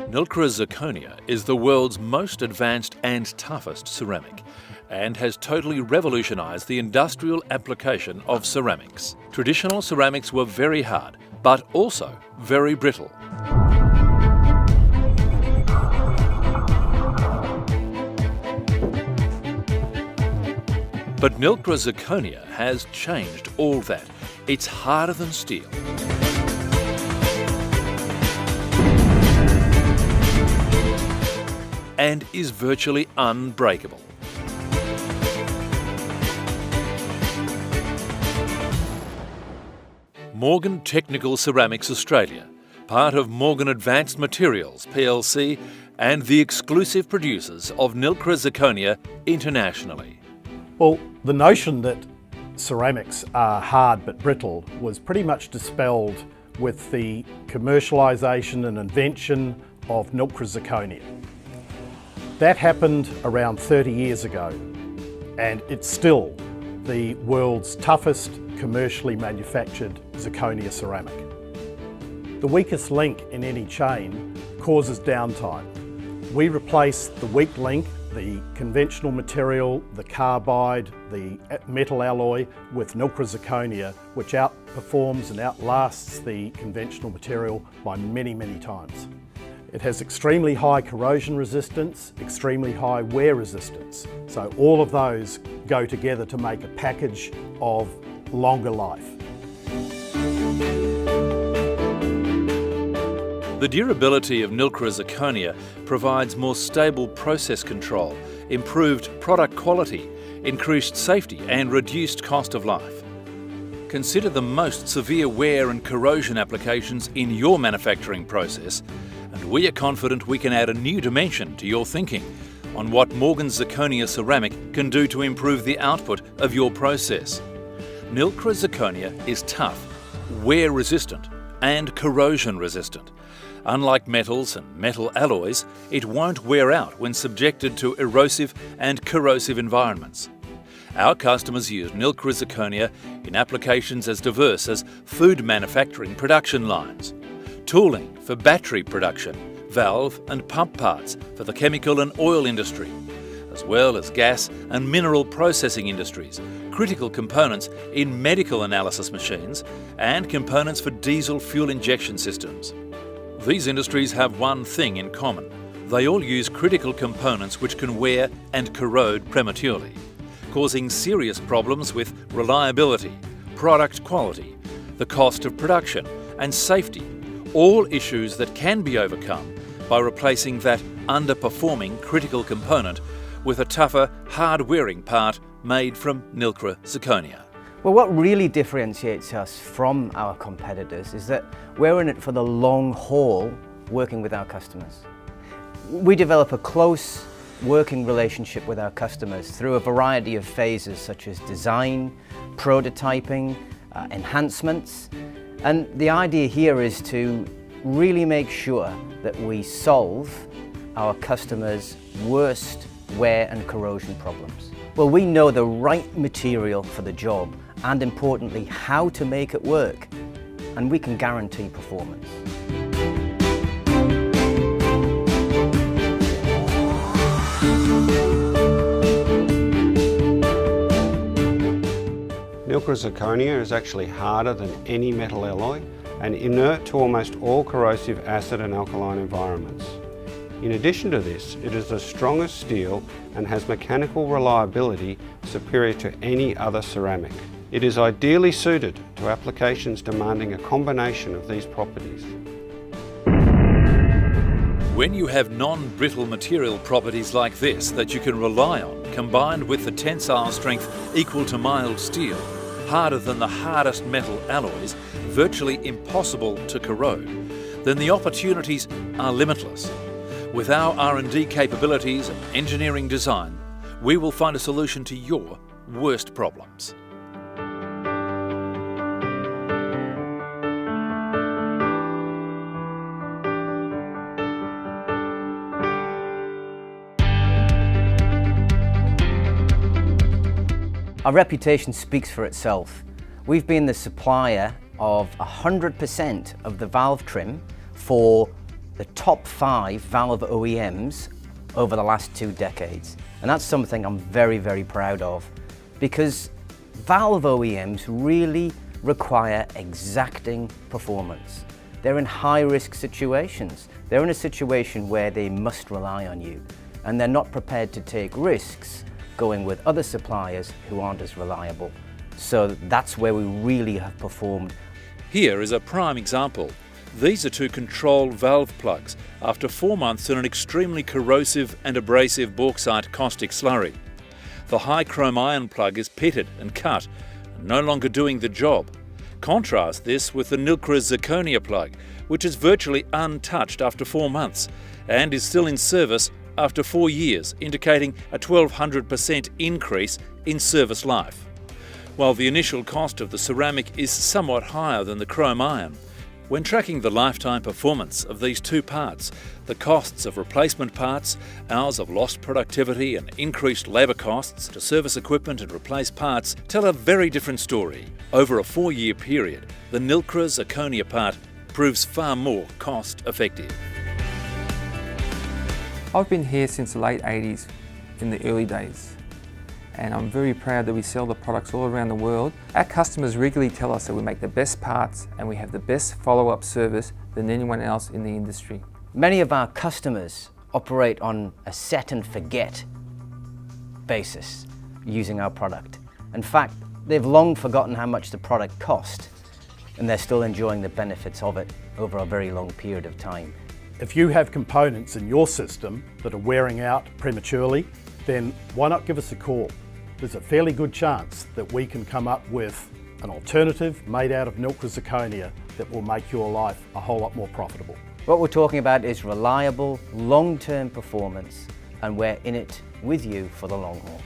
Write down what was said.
Nilkra zirconia is the world's most advanced and toughest ceramic and has totally revolutionised the industrial application of ceramics. Traditional ceramics were very hard, but also very brittle. But Nilkra zirconia has changed all that. It's harder than steel. And is virtually unbreakable. Morgan Technical Ceramics Australia, part of Morgan Advanced Materials plc and the exclusive producers of Nilkra zirconia internationally. Well, the notion that ceramics are hard but brittle was pretty much dispelled with the commercialisation and invention of Nilkra zirconia. That happened around 30 years ago, and it's still the world's toughest commercially manufactured zirconia ceramic. The weakest link in any chain causes downtime. We replace the weak link, the conventional material, the carbide, the metal alloy, with Nilkra zirconia, which outperforms and outlasts the conventional material by many, many times. It has extremely high corrosion resistance, extremely high wear resistance. So all of those go together to make a package of longer life. The durability of Nilkra zirconia provides more stable process control, improved product quality, increased safety and reduced cost of life. Consider the most severe wear and corrosion applications in your manufacturing process, and we are confident we can add a new dimension to your thinking on what Morgan zirconia ceramic can do to improve the output of your process. Nilkra zirconia is tough, wear resistant and corrosion resistant. Unlike metals and metal alloys, it won't wear out when subjected to erosive and corrosive environments. Our customers use Nilkra zirconia in applications as diverse as food manufacturing production lines, tooling for battery production, valve and pump parts for the chemical and oil industry, as well as gas and mineral processing industries, critical components in medical analysis machines, and components for diesel fuel injection systems. These industries have one thing in common. They all use critical components which can wear and corrode prematurely, causing serious problems with reliability, product quality, the cost of production and safety, all issues that can be overcome by replacing that underperforming critical component with a tougher, hard-wearing part made from Nilkra zirconia. Well, what really differentiates us from our competitors is that we're in it for the long haul, working with our customers. We develop a close working relationship with our customers through a variety of phases such as design, prototyping, enhancements. And the idea here is to really make sure that we solve our customers' worst wear and corrosion problems. Well, we know the right material for the job and, importantly, how to make it work, and we can guarantee performance. Nilkra zirconia is actually harder than any metal alloy and inert to almost all corrosive acid and alkaline environments. In addition to this, it is the strongest steel and has mechanical reliability superior to any other ceramic. It is ideally suited to applications demanding a combination of these properties. When you have non-brittle material properties like this that you can rely on, combined with the tensile strength equal to mild steel, harder than the hardest metal alloys, virtually impossible to corrode, then the opportunities are limitless. With our R&D capabilities and engineering design, we will find a solution to your worst problems. Our reputation speaks for itself. We've been the supplier of 100% of the valve trim for the top 5 valve OEMs over the last 2 decades. And that's something I'm very, very proud of, because valve OEMs really require exacting performance. They're in high-risk situations. They're in a situation where they must rely on you, and they're not prepared to take risks going with other suppliers who aren't as reliable. So that's where we really have performed. Here is a prime example. These are to control valve plugs after 4 months in an extremely corrosive and abrasive bauxite caustic slurry. The high chrome iron plug is pitted and cut, no longer doing the job. Contrast this with the Nilkra zirconia plug, which is virtually untouched after 4 months and is still in service after 4 years, indicating a 1200% increase in service life. While the initial cost of the ceramic is somewhat higher than the chrome iron, when tracking the lifetime performance of these two parts, the costs of replacement parts, hours of lost productivity and increased labour costs to service equipment and replace parts tell a very different story. Over a 4-year period, the Nilkra zirconia part proves far more cost effective. I've been here since the late 80s, in the early days, and I'm very proud that we sell the products all around the world. Our customers regularly tell us that we make the best parts and we have the best follow-up service than anyone else in the industry. Many of our customers operate on a set and forget basis using our product. In fact, they've long forgotten how much the product cost, and they're still enjoying the benefits of it over a very long period of time. If you have components in your system that are wearing out prematurely, then why not give us a call? There's a fairly good chance that we can come up with an alternative made out of Nilkra zirconia that will make your life a whole lot more profitable. What we're talking about is reliable, long-term performance, and we're in it with you for the long haul.